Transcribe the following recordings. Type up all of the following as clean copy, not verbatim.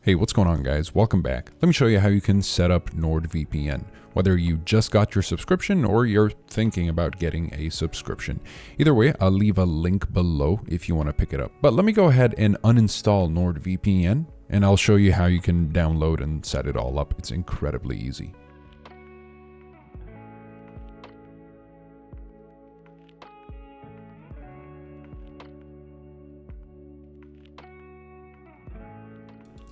Hey, what's going on, guys? Welcome back. Let me show you how you can set up NordVPN, whether you just got your subscription or you're thinking about getting a subscription. Either way, I'll leave a link below if you want to pick it up. But let me go ahead and uninstall NordVPN, and I'll show you how you can download and set it all up. It's incredibly easy.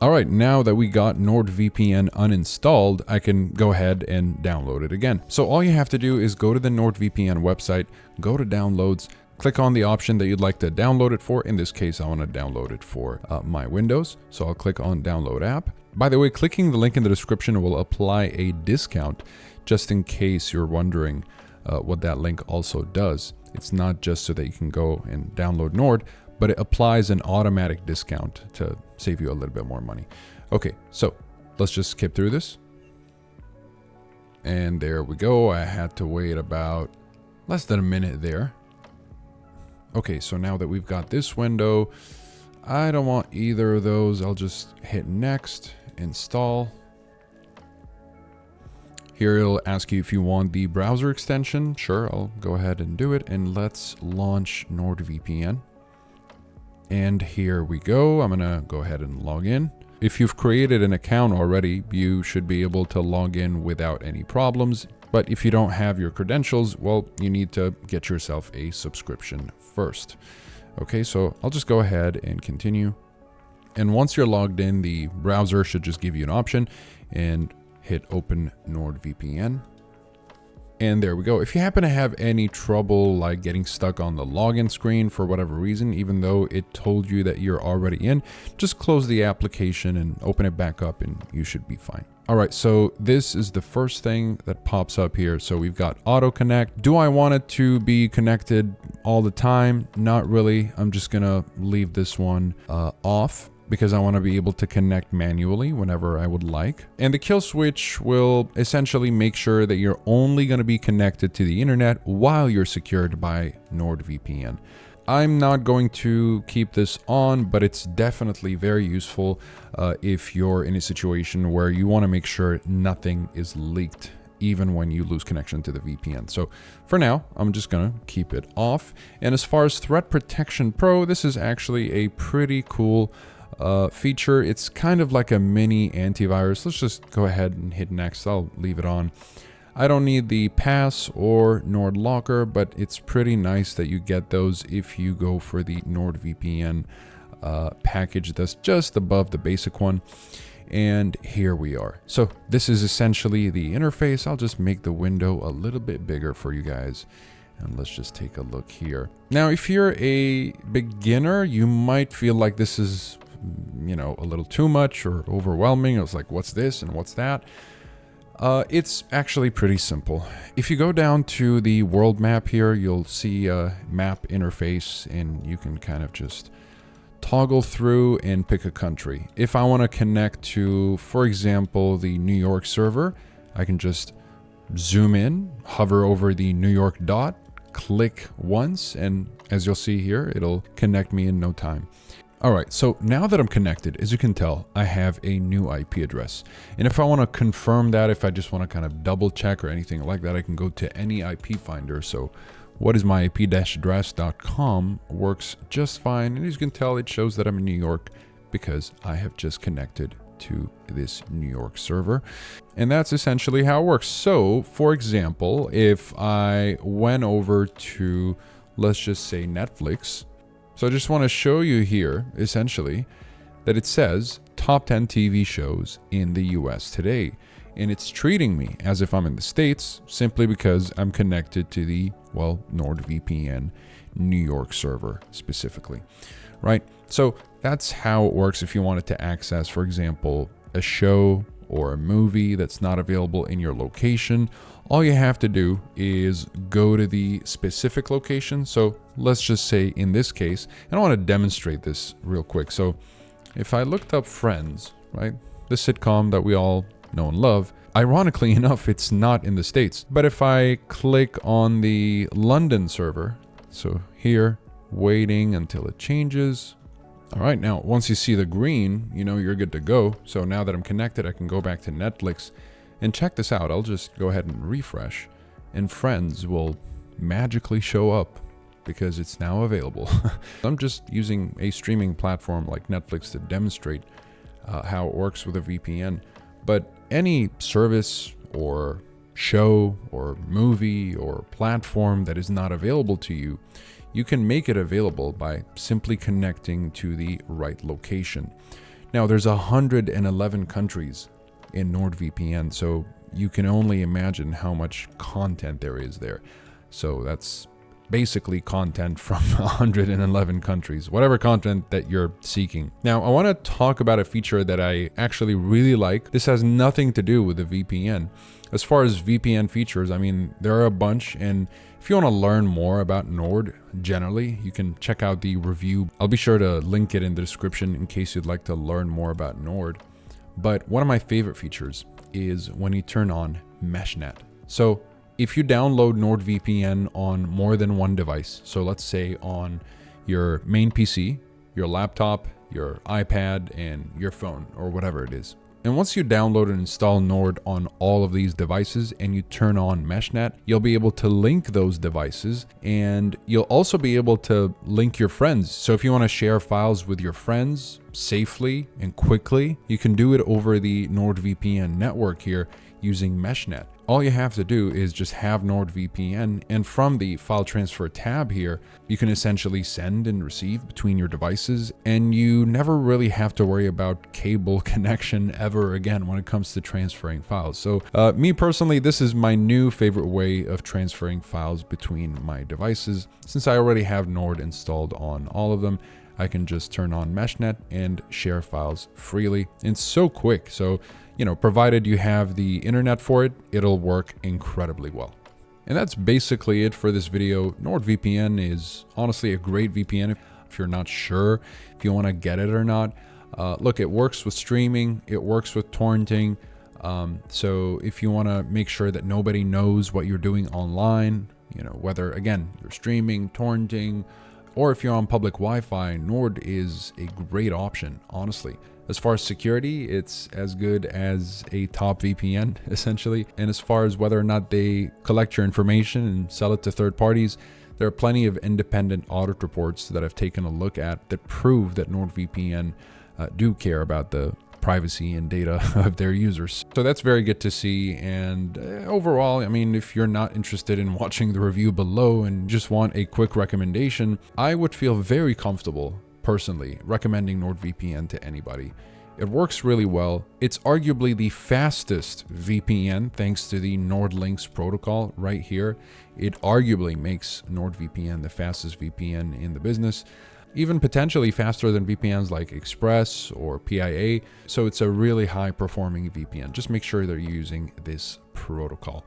Alright, now that we got NordVPN uninstalled, I can go ahead and download it again. So all you have to do is go to the NordVPN website, go to downloads, click on the option that you'd like to download it for. In this case, I want to download it for my Windows. So I'll click on download app. By the way, clicking the link in the description will apply a discount, just in case you're wondering what that link also does. It's not just so that you can go and download Nord, but it applies an automatic discount to save you a little bit more money. Okay, so let's just skip through this. And there we go. I had to wait about less than a minute there. Okay, so now that we've got this window, I don't want either of those. I'll just hit next, install. Here it'll ask you if you want the browser extension. Sure, I'll go ahead and do it. And let's launch NordVPN. And here we go. I'm gonna go ahead and log in. If you've created an account already, you should be able to log in without any problems. But if you don't have your credentials, well, you need to get yourself a subscription first. Okay, so I'll just go ahead and continue. And once you're logged in, the browser should just give you an option and hit open NordVPN. And there we go. If you happen to have any trouble like getting stuck on the login screen for whatever reason, even though it told you that you're already in, just close the application and open it back up and you should be fine. All right, so this is the first thing that pops up here. So we've got auto connect. Do I want it to be connected all the time? Not really. I'm just gonna leave this one off, because I want to be able to connect manually whenever I would like. And the kill switch will essentially make sure that you're only going to be connected to the internet while you're secured by NordVPN. I'm not going to keep this on, but it's definitely very useful if you're in a situation where you want to make sure nothing is leaked, even when you lose connection to the VPN. So for now, I'm just gonna keep it off. And as far as Threat Protection Pro, this is actually a pretty cool feature. It's kind of like a mini antivirus. Let's just go ahead and hit next. I'll leave it on. I don't need the Pass or Nord Locker, but it's pretty nice that you get those if you go for the NordVPN package that's just above the basic one. And here we are. So this is essentially the interface. I'll just make the window a little bit bigger for you guys. And let's just take a look here. Now, if you're a beginner, you might feel like this is, you know, a little too much or overwhelming. I was like, what's this and what's that? It's actually pretty simple. If you go down to the world map here, you'll see a map interface and you can kind of just toggle through and pick a country. If I want to connect to, for example, the New York server, I can just zoom in, hover over the New York dot, click once, and as you'll see here, it'll connect me in no time. All right, so now that I'm connected, as you can tell, I have a new IP address. And if I want to confirm that, if I just want to kind of double check or anything like that, I can go to any IP finder. So whatismyip-address.com works just fine. And as you can tell, it shows that I'm in New York because I have just connected to this New York server. And that's essentially how it works. So for example, if I went over to, let's just say Netflix. So I just want to show you here, essentially, that it says top 10 TV shows in the US today. And it's treating me as if I'm in the States simply because I'm connected to the, well, NordVPN New York server specifically, right? So that's how it works if you wanted to access, for example, a show or a movie that's not available in your location. All you have to do is go to the specific location. So let's just say in this case, and I want to demonstrate this real quick. So if I looked up Friends, right, the sitcom that we all know and love, ironically enough, it's not in the States. But if I click on the London server, so here, waiting until it changes, All right, now once you see the green, you know you're good to go. So now that I'm connected, I can go back to Netflix and check this out. I'll just go ahead and refresh, and Friends will magically show up because it's now available. I'm just using a streaming platform like Netflix to demonstrate how it works with a VPN. But any service or show or movie or platform that is not available to you, you can make it available by simply connecting to the right location. Now, there's 111 countries in NordVPN, so you can only imagine how much content there is there. So that's basically content from 111 countries, whatever content that you're seeking. Now, I want to talk about a feature that I actually really like. This has nothing to do with the VPN. As far as VPN features, I mean, there are a bunch, and if you want to learn more about Nord generally, you can check out the review. I'll be sure to link it in the description in case you'd like to learn more about Nord. But one of my favorite features is when you turn on MeshNet. So if you download NordVPN on more than one device, so let's say on your main PC, your laptop, your iPad, and your phone, or whatever it is. And once you download and install Nord on all of these devices and you turn on MeshNet, you'll be able to link those devices, and you'll also be able to link your friends. So if you want to share files with your friends safely and quickly, you can do it over the NordVPN network here using MeshNet. All you have to do is just have NordVPN, and from the file transfer tab here, you can essentially send and receive between your devices, and you never really have to worry about cable connection ever again when it comes to transferring files. So me personally, this is my new favorite way of transferring files between my devices. Since I already have Nord installed on all of them, I can just turn on MeshNet and share files freely. It's so quick. So, you know, provided you have the internet for it, it'll work incredibly well. And that's basically it for this video. NordVPN is honestly a great VPN if you're not sure if you want to get it or not. Look, it works with streaming, it works with torrenting. So if you want to make sure that nobody knows what you're doing online, you know, whether, again, you're streaming, torrenting, or if you're on public Wi-Fi, Nord is a great option, honestly. As far as security, it's as good as a top VPN, essentially. And as far as whether or not they collect your information and sell it to third parties, there are plenty of independent audit reports that I've taken a look at that prove that NordVPN do care about the privacy and data of their users. So that's very good to see. And overall, I mean, if you're not interested in watching the review below and just want a quick recommendation, I would feel very comfortable personally recommending NordVPN to anybody. It works really well. It's arguably the fastest VPN thanks to the NordLynx protocol right here. It arguably makes NordVPN the fastest VPN in the business, even potentially faster than VPNs like Express or PIA. So it's a really high performing VPN. Just make sure that you're using this protocol.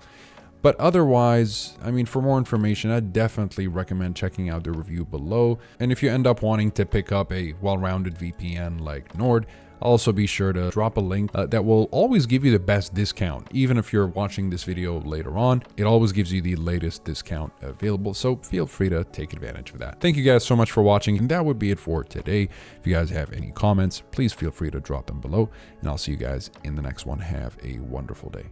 But otherwise, I mean, for more information, I definitely recommend checking out the review below. And if you end up wanting to pick up a well-rounded VPN like Nord, I'll also be sure to drop a link that will always give you the best discount. Even if you're watching this video later on, it always gives you the latest discount available. So feel free to take advantage of that. Thank you guys so much for watching. And that would be it for today. If you guys have any comments, please feel free to drop them below. And I'll see you guys in the next one. Have a wonderful day.